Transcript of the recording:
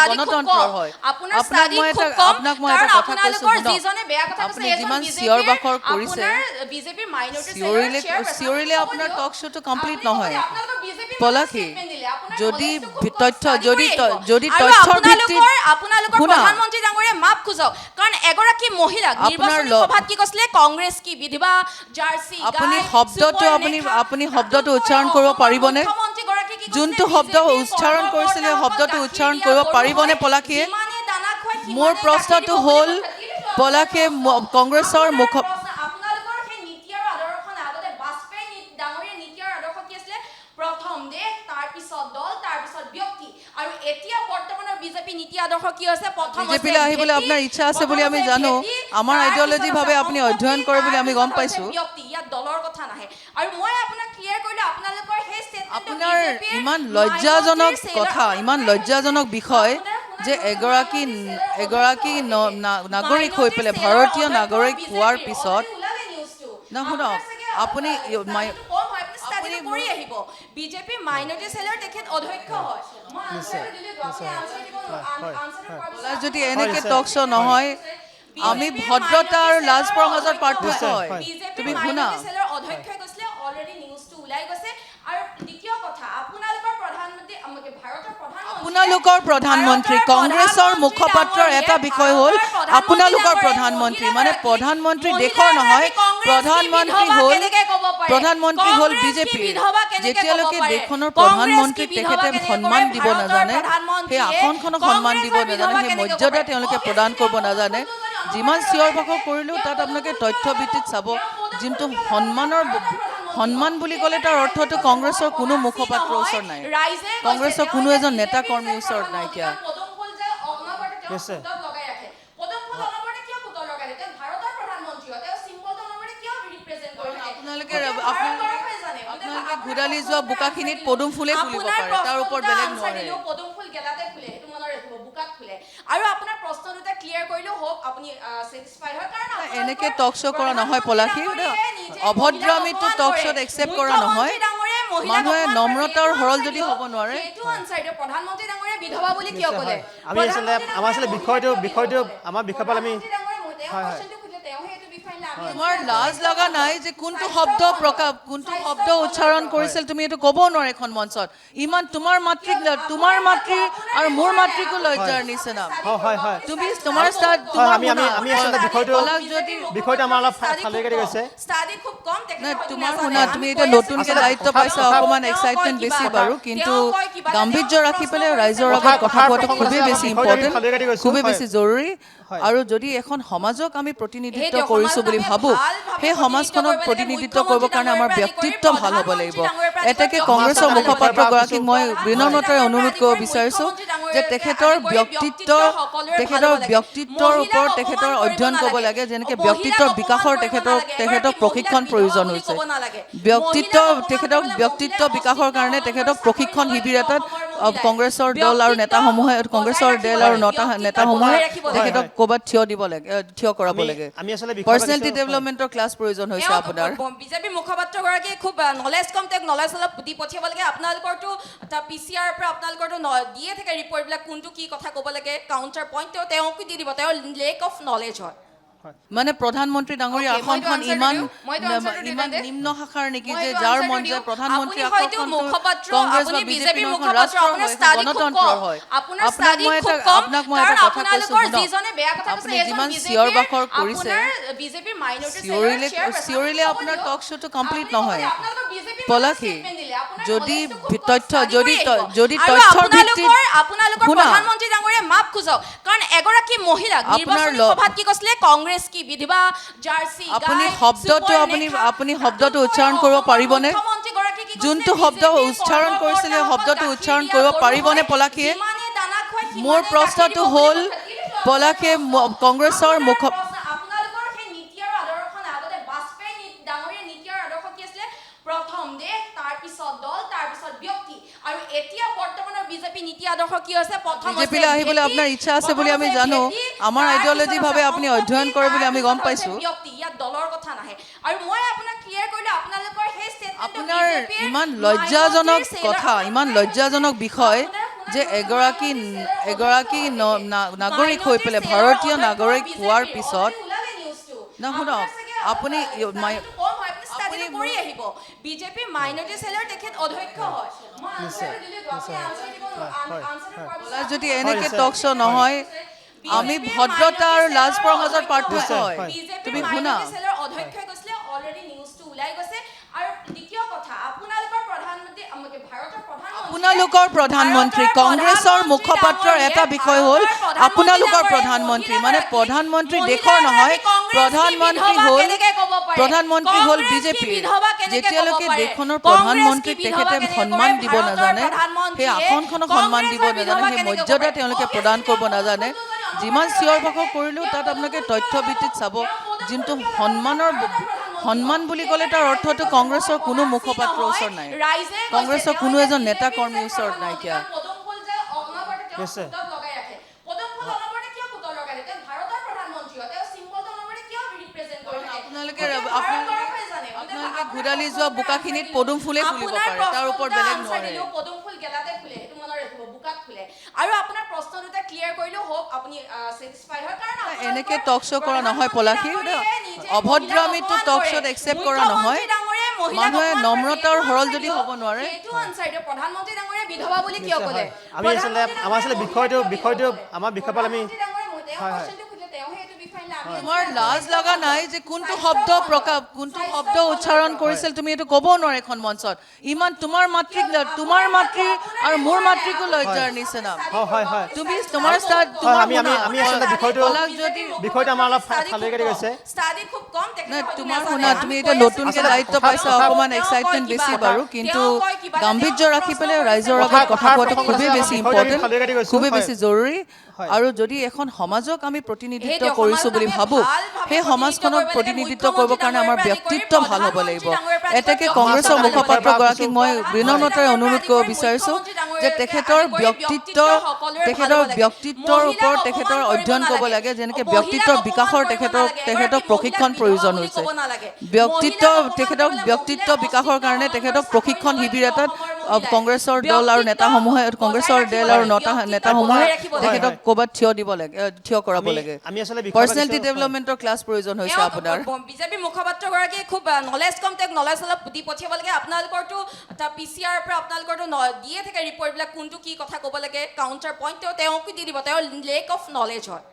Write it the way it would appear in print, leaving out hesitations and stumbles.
গণতন্ত্ৰৰ হয় আপোনাক মই এটা কথা কৈছো আপুনি যিমান চিঞৰ বাখৰ কৰিছে চিঞৰিলে আপোনাৰ টক শ্ব'টো কমপ্লিট নহয় পলাশী যদি তথ্যৰ ভিত্তিত প্ৰধানমন্ত্ৰী ডাঙৰীয়া মাপ খোজক কাৰণ এগৰাকী মহিলা নিৰ্বাচনী সভাত কি কৈছিলে কংগ্ৰেছ কি বিধৱা জাৰ্চি আপুনি শব্দটো উচ্চাৰণ কৰিব পাৰিবনে যোনটো শব্দ উচ্চাৰণ কৰিছিলে শব্দটো উচ্চাৰণ কৰিব পাৰিবনে পলাশীয়ে মোৰ প্ৰশ্নটো হ'ল পলাশীয়ে কংগ্ৰেছৰ আপোনালোকৰ সেই নীতি আৰু আদৰ্শখন আগতে বাজপেয়ী ডাঙৰীয়া নীতি আৰু আদৰ্শ কি আছিলে প্ৰথম দেশ তাৰপিছত দল তাৰপিছত ব্যক্তি আৰু এতিয়া বৰ্তমানৰ বিজেপি নীতি আদৰ্শ কি হৈছে প্ৰথম বিজেপিলৈ আহিবলৈ আপোনাৰ ইচ্ছা আছে বুলি আমি জানো আমাৰ আইডিঅলজি ভাবে আপুনি অধ্যয়ন কৰে বুলি আমি গম পাইছো ব্যক্তি ইয়াত দলৰ কথা নাহে আৰু মই আপোনাক ক্লিয়াৰ কৰিলো আপোনালোকৰ সেই ষ্টেটমেন্ট আপোনাৰ ইমান লজ্জাজনক বিষয় যে এগৰাকী নাগৰিক হৈ পেলাই ভাৰতীয় নাগৰিক হোৱাৰ পিছত না শুনক আপুনি কৰি আহিব বিজেপি মাইনৰিটি সেলৰ তেখেত অধ্যক্ষ হয় যদি এনেকে টক শ্ব' নহয় আমি ভদ্ৰতা আৰু লাজৰ মাজত পাৰ্থক্য হয় তুমি শুনা অধ্যক্ষই কৈছিলে অলৰেডি নিউজটো ওলাই গৈছে আৰু দ্বিতীয় কথা আপোনালোকৰ প্ৰধানমন্ত্ৰী কংগ্ৰেছৰ মুখপাত্ৰৰ এটা বিষয় হ'ল আপোনালোকৰ প্ৰধানমন্ত্ৰী মানে প্ৰধানমন্ত্ৰী দেশৰ নহয় প্ৰধানমন্ত্ৰী হ'ল বিজেপিৰ যেতিয়ালৈকে দেশখনৰ প্ৰধানমন্ত্ৰীক তেখেতে সন্মান দিব নাজানে সেই আসনখনক সন্মান দিব নাজানে সেই মৰ্যাদা তেওঁলোকে প্ৰদান কৰিব নাজানে যিমান চিঞৰ বাখৰ কৰিলেও তাত আপোনালোকে তথ্য ভিত্তিত চাব যোনটো সন্মান বুলি ক'লে তাৰ অৰ্থটো কংগ্ৰেছৰ কোনো মুখপাত্ৰৰ ওচৰত নাই কংগ্ৰেছৰ কোনো এজন নেতা কৰ্মীৰ ওচৰত নাইকিয়া আপোনালোকে ঘূৰালি যোৱা বোকাখিনিত পদুম ফুলে ফুলিব পাৰে তাৰ ওপৰত বেলেগ নোৱাৰে আৰু আপোনাৰ প্ৰশ্ন দুটা ক্লিয়াৰ কৰিলো হোপ আপুনি স্যাটিসফাইড হয় কাৰণ এনেকে টক শ্ব' কৰা নহয় পলাশী অভদ্ৰামিটো টক শ্ব'ত একচেপ্ট কৰা নহয় মানুহে নম্ৰতাৰ হৰল যদি হ'ব নোৱাৰে এইটো আনসাৰ প্ৰধানমন্ত্ৰী ডাঙৰীয়া বিধৱা বুলি কিয় ক'লে আমাৰ আসলে বিষয়টো আমাৰ বিষয়পাল আমি তোমাৰ লাজ লগা নাই যে কোনটো শব্দ উচ্চাৰণ কৰিছিল তুমি এইটো ক'ব নোৱাৰে এখন মঞ্চত ইমান তোমাৰ মাতৃ আৰু মোৰ মাতৃকো লজ্জাৰ নিচিনা তুমি তোমাৰ আমি আসলে বিষয়টো আমাৰ অলপ খালি কৰি গৈছে ষ্টাডি খুব কম তোমাৰ শুনা তুমি এটা নতুনকে দায়িত্ব পাইছা অকমান এক্সাইটমেন্ট বেছি বাৰু কিন্তু গাম্ভীৰ্য ৰাখি পেলাই ৰাইজৰ আগত কথা কোৱাটো খুবেই বেছি ইম্পৰ্টেণ্ট খুবেই বেছি জৰুৰী আৰু যদি এখন সমাজক আমি প্ৰতিনিধিত্ব কৰিছো বুলি ভাবো সেই সমাজখনক প্ৰতিনিধিত্ব কৰিবৰ কাৰণে আমাৰ ব্যক্তিত্ব ভাল হ'ব লাগিব এটাকে কংগ্ৰেছৰ মুখপাত্ৰগৰাকীক মই বিনম্ৰতাৰে অনুৰোধ কৰিব বিচাৰিছো যে তেখেতৰ ব্যক্তিত্বৰ ওপৰত তেখেতৰ অধ্যয়ন কৰিব লাগে যেনেকৈ ব্যক্তিত্বৰ বিকাশৰ তেখেতক প্ৰশিক্ষণ প্ৰয়োজন হৈছে ব্যক্তিত্ব বিকাশৰ কাৰণে তেখেতক প্ৰশিক্ষণ শিবিৰ এটাত কংগ্ৰেছৰ দল আৰু নেতাসমূহে তেখেতক ক'ৰবাত থিয় কৰাব লাগে পাৰ্চনেলিটি ডেভেলপমেণ্টৰ ক্লাছ প্ৰয়োজন হৈছে আপোনাৰ বিজেপি মুখপাত্ৰগৰাকী খুব নলেজ কম তেওঁক নলেজ অলপ দি পঠিয়াব লাগে আপোনালোকৰতো পিচিআৰ পৰা আপোনালোকৰতো দিয়ে থাকে ৰিপৰ্টবিলাক কোনটো কি কথা ক'ব লাগে কাউণ্টাৰ পইণ্ট তেওঁকো দি দিব তেওঁৰ লেক অফ নলেজ হয় মানে প্ৰধানমন্ত্ৰী ডাঙৰীয়া আসনখন ইমান নিম্ন শাখাৰ নেকি যে যাৰ মন যায় প্ৰধানমন্ত্ৰী গণতন্ত্ৰৰ হয় আপোনাক মই এটা কথা কৈছো আপুনি যিমান চিঞৰ বাখৰ কৰিছে চিঞৰিলে আপোনাৰ টক শ্ব'টো কমপ্লিট নহয় পলাশী যদি তথ্যৰ ভিত্তিত প্ৰধানমন্ত্ৰী ডাঙৰীয়া মাপ খোজক কাৰণ এগৰাকী মহিলা নিৰ্বাচনী সভাত কি কৈছিলে কংগ্ৰেছ কি বিধৱা জাৰ্চি আপুনি শব্দটো উচ্চাৰণ কৰিব পাৰিবনে যোনটো শব্দ উচ্চাৰণ কৰিছিলে শব্দটো উচ্চাৰণ কৰিব পাৰিবনে পলাশীয়ে মোৰ প্ৰশ্নটো হ'ল পলাশীয়ে কংগ্ৰেছৰ আপোনালোকৰ সেই নীতি আৰু আদৰ্শখন আগতে বাজপেয়ী ডাঙৰীয়া নীতি আৰু আদৰ্শ কি আছিলে প্ৰথম দেশ তাৰপিছত দল তাৰপিছত ব্যক্তি আৰু এতিয়া বৰ্তমানৰ বিজেপি নীতি আদৰ্শ কি হৈছে প্ৰথম বিজেপিলৈ আহিবলৈ আপোনাৰ ইচ্ছা আছে বুলি আমি জানো আমাৰ আইডিঅলজি ভাবে আপুনি অধ্যয়ন কৰে বুলি আমি গম পাইছো ব্যক্তি ইয়াত দলৰ কথা নাহে আৰু মই আপোনাক ক্লিয়াৰ কৰিলো আপোনালোকৰ সেই ষ্টেটমেন্ট আপোনাৰ ইমান লজ্জাজনক বিষয় যে এগৰাকী নাগৰিক হৈ পেলাই ভাৰতীয় নাগৰিক হোৱাৰ পিছত না শুনক আপুনি বিজেপি মাইনৰিটি সেলৰ তেখেত অধ্যক্ষ হয় যদি এনেকে টক শ্ব' নহয় আমি ভদ্ৰতা আৰু লাজ পৰৰ মাজত পাৰ্থক্য হয় তুমি শুনা অধ্যক্ষই কৈছিলে অলৰেডি নিউজটো ওলাই গৈছে আৰু দ্বিতীয় কথা আপোনালোকৰ প্ৰধানমন্ত্ৰী আপোনালোকৰ প্ৰধানমন্ত্ৰী কংগ্ৰেছৰ মুখপাত্ৰৰ এটা বিষয় হ'ল আপোনালোকৰ প্ৰধানমন্ত্ৰী মানে প্ৰধানমন্ত্ৰী দেশৰ নহয় প্ৰধানমন্ত্ৰী হ'ল বিজেপি যেতিয়ালৈকে দেশখনৰ প্ৰধানমন্ত্ৰীক তেখেতে সন্মান দিব নাজানে সেই আসনখনক সন্মান দিব নাজানে সেই মৰ্যাদা তেওঁলোকে প্ৰদান কৰিব নাজানে যিমান চিঞৰ বাখৰ কৰিলেও তাত আপোনালোকে তথ্য ভিত্তিত চাব যোনটো সন্মান বুলি ক'লে তাৰ অৰ্থটো কংগ্ৰেছৰ কোনো মুখপাত্ৰৰ ওচৰত নাই কংগ্ৰেছৰ কোনো এজন নেতা কৰ্মীৰ ওচৰত নাইকিয়া আপোনালোকে ঘূৰালি যোৱা বোকাখিনিত পদুম ফুলে ফুলিব পাৰে তাৰ ওপৰত বেলেগ নোৱাৰে আৰু আপোনাৰ প্ৰশ্ন দুটা ক্লিয়াৰ কৰিলেও হোপ আপুনি স্যাটিসফাইড হয় কাৰণ এনেকে টক শ্ব' কৰা নহয় পলাশী অভদ্ৰামীটো টক শ্ব'ত একচেপ্ট কৰা নহয় মানুহে নম্ৰতাৰ হৰল যদি হ'ব নোৱাৰে এইটো আনসাৰ প্ৰধানমন্ত্ৰী ডাঙৰীয়া বিধৱা বুলি কিয় ক'লে আমি আচলতে বিষয়টো আমাৰ বিষয়পাল আমি তোমাৰ লাজ লগা নাই যে কোনটো শব্দ উচ্চাৰণ কৰিছিল তুমি এইটো ক'ব নোৱাৰে এখন মঞ্চত ইমান তোমাৰ মাতৃ আৰু মোৰ মাতৃকো লজ্জাৰ নিচিনা তুমি তোমাৰ আমি আচলতে বিষয়টো আমাৰ অলপ ফালি কাটি গৈছে ষ্টাডি খুব কম তোমাৰ শুনা তুমি এতিয়া নতুনকে দায়িত্ব পাইছা অকমান এক্সাইটমেণ্ট বেছি বাৰু কিন্তু গাম্ভীৰ্য ৰাখি পেলাই ৰাইজৰ আগত কথা কোৱাটো খুবেই বেছি ইম্পৰ্টেণ্ট খুবেই বেছি জৰুৰী আৰু যদি এখন সমাজক আমি প্ৰতিনিধিত্ব কৰিছো বুলি ভাবো সেই সমাজখনক প্ৰতিনিধিত্ব কৰিবৰ কাৰণে আমাৰ ব্যক্তিত্ব ভাল হ'ব লাগিব এটাকে কংগ্ৰেছৰ মুখপাত্ৰগৰাকীক মই বিনম্ৰতাৰে অনুৰোধ কৰিব বিচাৰিছো যে তেখেতৰ ব্যক্তিত্বৰ ওপৰত তেখেতৰ অধ্যয়ন কৰিব লাগে যেনেকৈ ব্যক্তিত্বৰ বিকাশৰ তেখেতক প্ৰশিক্ষণ প্ৰয়োজন হৈছে ব্যক্তিত্ব বিকাশৰ কাৰণে তেখেতক প্ৰশিক্ষণ শিবিৰ এটাত কংগ্ৰেছৰ দল আৰু নেতাসমূহে তেখেতক ক'ৰবাত থিয় কৰাব লাগে পাৰ্চনেলিটি ডেভেলপমেণ্টৰ ক্লাছ প্ৰয়োজন হৈছে আপোনাৰ বিজেপি মুখপাত্ৰগৰাকী খুব নলেজ কম তেওঁক নলেজ অলপ দি পঠিয়াব লাগে আপোনালোকৰতো পিচিআৰ পৰা আপোনালোকৰতো দিয়ে থাকে ৰিপৰ্টবিলাক কোনটো কি কথা ক'ব লাগে কাউণ্টাৰ পইণ্ট তেওঁকো দি দিব তেওঁৰ লেক অফ নলেজ হয়